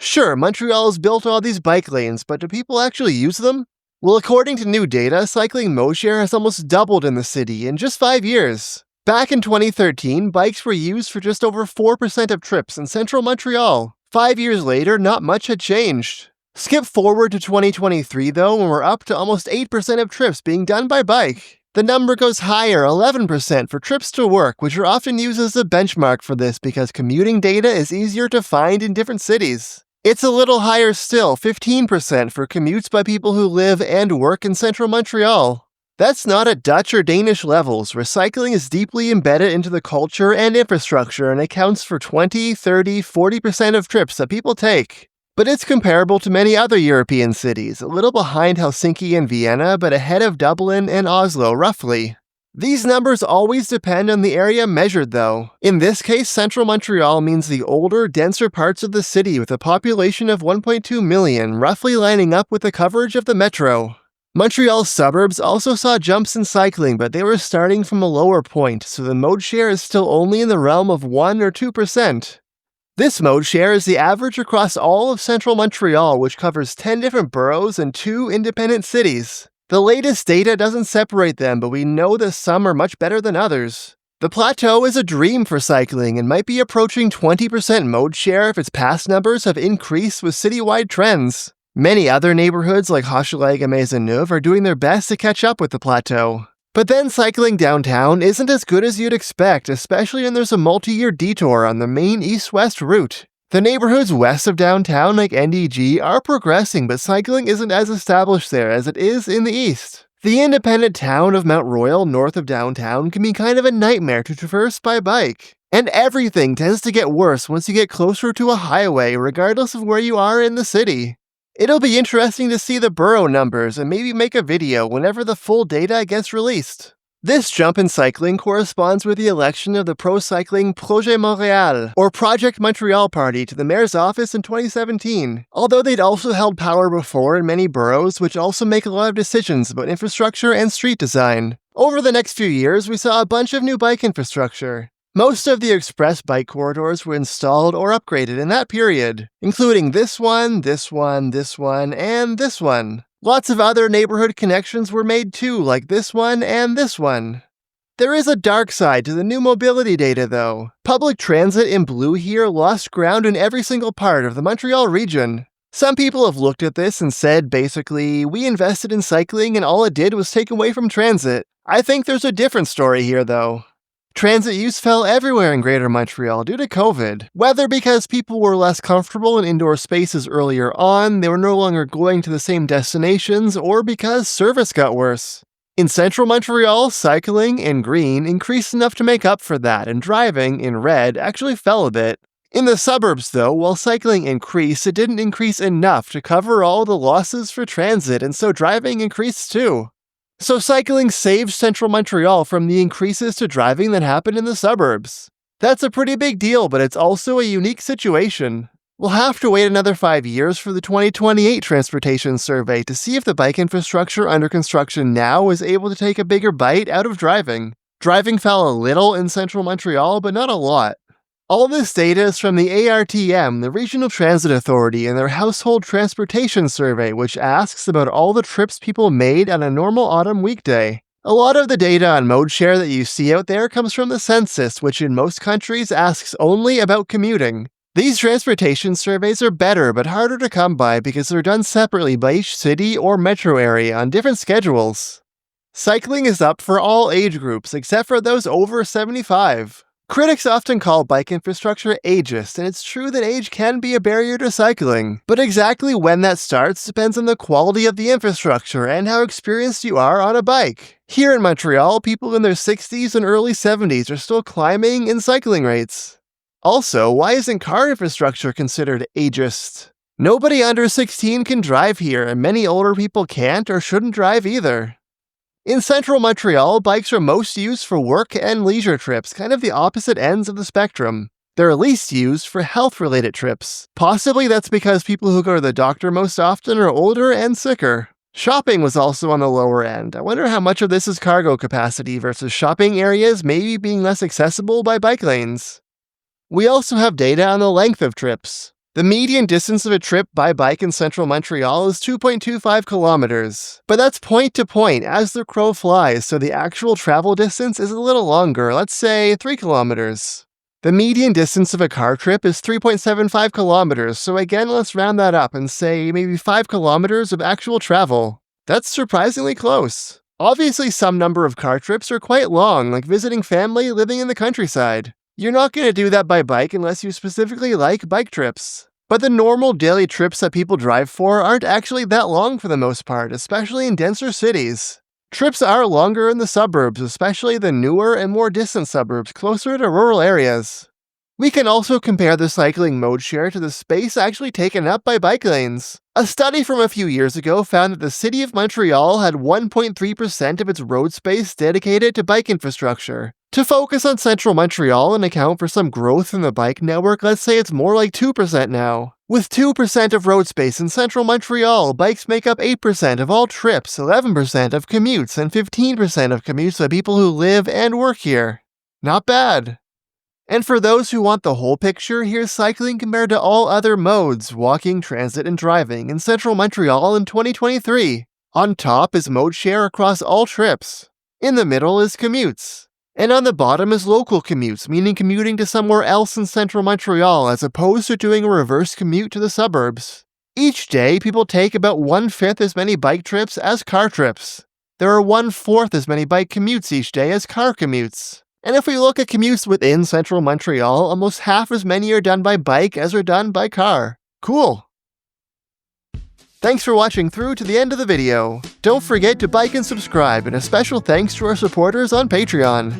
Sure, Montreal has built all these bike lanes, but do people actually use them? Well, according to new data, cycling mode share has almost doubled in the city in just 5 years. Back in 2013, bikes were used for just over 4% of trips in central Montreal. 5 years later, not much had changed. Skip forward to 2023 though, and we're up to almost 8% of trips being done by bike. The number goes higher, 11% for trips to work, which are often used as a benchmark for this because commuting data is easier to find in different cities. It's a little higher still, 15% for commutes by people who live and work in central Montreal. That's not at Dutch or Danish levels, where cycling is deeply embedded into the culture and infrastructure and accounts for 20, 30, 40% of trips that people take. But it's comparable to many other European cities, a little behind Helsinki and Vienna, but ahead of Dublin and Oslo, roughly. These numbers always depend on the area measured, though. In this case, central Montreal means the older, denser parts of the city with a population of 1.2 million, roughly lining up with the coverage of the metro. Montreal's suburbs also saw jumps in cycling, but they were starting from a lower point, so the mode share is still only in the realm of 1 or 2%. This mode share is the average across all of central Montreal, which covers 10 different boroughs and 2 independent cities. The latest data doesn't separate them, but we know that some are much better than others. The plateau is a dream for cycling and might be approaching 20% mode share if its past numbers have increased with citywide trends. Many other neighborhoods like Hochelaga and Maisonneuve are doing their best to catch up with the plateau. But then cycling downtown isn't as good as you'd expect, especially when there's a multi-year detour on the main east-west route. The neighborhoods west of downtown, like NDG, are progressing, but cycling isn't as established there as it is in the east. The independent town of Mount Royal, north of downtown, can be kind of a nightmare to traverse by bike. And everything tends to get worse once you get closer to a highway, regardless of where you are in the city. It'll be interesting to see the borough numbers and maybe make a video whenever the full data gets released. This jump in cycling corresponds with the election of the pro-cycling Projet Montréal, or Project Montreal party, to the mayor's office in 2017, although they'd also held power before in many boroughs, which also make a lot of decisions about infrastructure and street design. Over the next few years, we saw a bunch of new bike infrastructure. Most of the express bike corridors were installed or upgraded in that period, including this one, this one, this one, and this one. Lots of other neighborhood connections were made too, like this one and this one. There is a dark side to the new mobility data though. Public transit in blue here lost ground in every single part of the Montreal region. Some people have looked at this and said basically, we invested in cycling and all it did was take away from transit. I think there's a different story here though. Transit use fell everywhere in Greater Montreal due to COVID. Whether because people were less comfortable in indoor spaces earlier on, they were no longer going to the same destinations, or because service got worse. In central Montreal, cycling, in green, increased enough to make up for that, and driving, in red, actually fell a bit. In the suburbs though, while cycling increased, it didn't increase enough to cover all the losses for transit, and so driving increased too. So cycling saved central Montreal from the increases to driving that happened in the suburbs. That's a pretty big deal, but it's also a unique situation. We'll have to wait another 5 years for the 2028 Transportation Survey to see if the bike infrastructure under construction now is able to take a bigger bite out of driving. Driving fell a little in central Montreal, but not a lot. All this data is from the ARTM, the Regional Transit Authority, and their Household Transportation Survey, which asks about all the trips people made on a normal autumn weekday. A lot of the data on mode share that you see out there comes from the census, which in most countries asks only about commuting. These transportation surveys are better but harder to come by because they're done separately by each city or metro area on different schedules. Cycling is up for all age groups except for those over 75. Critics often call bike infrastructure ageist, and it's true that age can be a barrier to cycling. But exactly when that starts depends on the quality of the infrastructure and how experienced you are on a bike. Here in Montreal, people in their 60s and early 70s are still climbing in cycling rates. Also, why isn't car infrastructure considered ageist? Nobody under 16 can drive here, and many older people can't or shouldn't drive either. In central Montreal, bikes are most used for work and leisure trips, kind of the opposite ends of the spectrum. They're least used for health-related trips. Possibly that's because people who go to the doctor most often are older and sicker. Shopping was also on the lower end. I wonder how much of this is cargo capacity versus shopping areas maybe being less accessible by bike lanes. We also have data on the length of trips. The median distance of a trip by bike in central Montreal is 2.25 kilometers. But that's point to point as the crow flies, so the actual travel distance is a little longer, let's say 3 kilometers. The median distance of a car trip is 3.75 kilometers, so again let's round that up and say maybe 5 kilometers of actual travel. That's surprisingly close. Obviously, some number of car trips are quite long, like visiting family living in the countryside. You're not going to do that by bike unless you specifically like bike trips. But the normal daily trips that people drive for aren't actually that long for the most part, especially in denser cities. Trips are longer in the suburbs, especially the newer and more distant suburbs closer to rural areas. We can also compare the cycling mode share to the space actually taken up by bike lanes. A study from a few years ago found that the city of Montreal had 1.3% of its road space dedicated to bike infrastructure. To focus on central Montreal and account for some growth in the bike network, let's say it's more like 2% now. With 2% of road space in central Montreal, bikes make up 8% of all trips, 11% of commutes, and 15% of commutes by people who live and work here. Not bad. And for those who want the whole picture, here's cycling compared to all other modes, walking, transit, and driving, in central Montreal in 2023. On top is mode share across all trips. In the middle is commutes. And on the bottom is local commutes, meaning commuting to somewhere else in central Montreal as opposed to doing a reverse commute to the suburbs. Each day, people take about 1/5 as many bike trips as car trips. There are 1/4 as many bike commutes each day as car commutes. And if we look at commutes within central Montreal, almost half as many are done by bike as are done by car. Cool! Thanks for watching through to the end of the video. Don't forget to like and subscribe, and a special thanks to our supporters on Patreon.